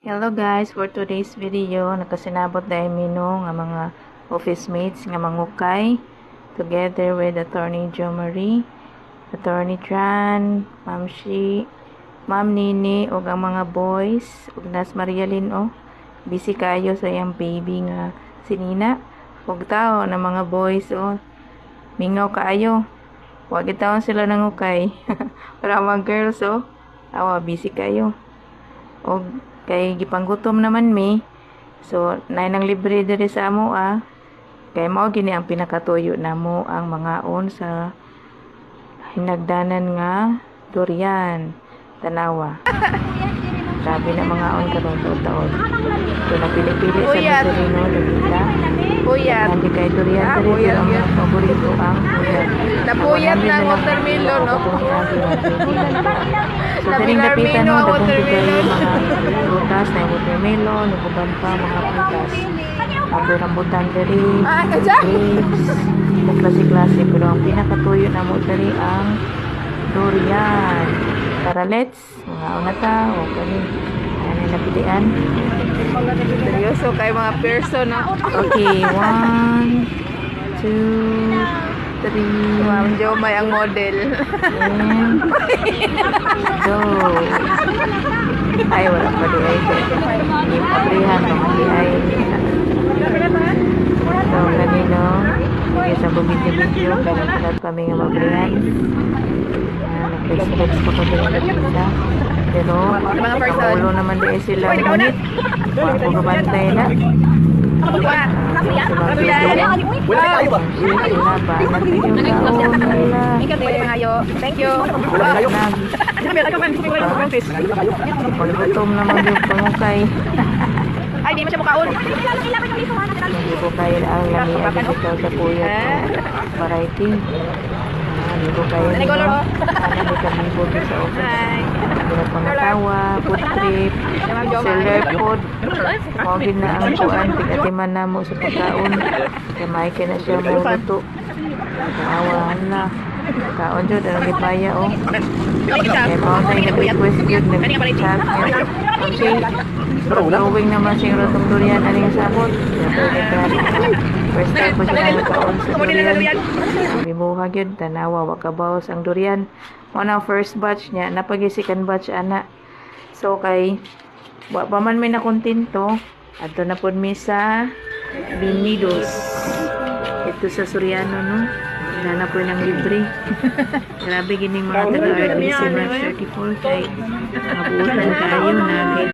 Hello guys, for today's video, nakasinabot dahil mino nga mga office mates nga mangukay together with Attorney Jo Marie, Attorney Tran, Ma'am Shi, Ma'am Nini, ug ang mga boys, ug nas Marialyn busy kayo sa iyang baby nga si Nina. Ug tao na mga boys mingaw kaayo. Wag itawon sila nangukay. Para mga girls awa busy kayo. Og kay gipanggutom naman mi, so nay nang libre diri sa amo kay mao gini ang pinakatuyo namo ang mga on sa hinagdanan nga durian tanawa. Sabi na mga on karon taon. So napili-pili sa Miserino Lagita. Puyat. Hindi kay durian diri ang mga paborito ang puyat. Napuyat ng watermelon, no? So kaning dapitan no dagong kayo mga prutas na watermelon, uban pa mga prutas. Ang rambutan diri, grapes, o klase-klase, pero ang pinakatuyo na mo diri ang durian. Tara let's, mga unata o kani ano napilian. Seryoso kayo mga person, no? Okay, 1, 2, 3. Ma'am Jo may ang model. And go. Ay, wala pa di ay. Hindi pabrihan ng di ay. So, kanino. Sige sa bumidyo-bidyo. Kaya kami nga mabrihan. Nag-flex pa kami ng lapita. Pero, ang ulo naman di ay sila. Ngunit, wala ko kabantay na. Thank you. Paggutom naman yung pangukay. Ay, di mo siya mukaon. Hindi ko kaya ang lami ang ikaw sa puyat. Variety. Hindi ko kaya nito. Hindi kami buto sa office. Hindi pangatawa, food trip, seller food. Huwagin na ang kuan. Tigatiman na mo sa pagkaon. Kamay ka na siya mo luto. Nakawahan na. Kaon dyan, ang lipaya kaya pa tayo nag-request yun. Nag-chat niya. Kasi, drawing naman siya rotong durian. Ano yung sabot? First time ko siya nagkaon sa durian. Bibuhag yun, tanawa, wakabawas ang durian. Una first batch niya, napag-second batch ana. So kay wa pa man may nakontento, adto na pod mi sa Binidos. Ito sa Soriano no. Nana po ng libre. Grabe gining mga taga-RDC March 34 kay nabuutan kayo na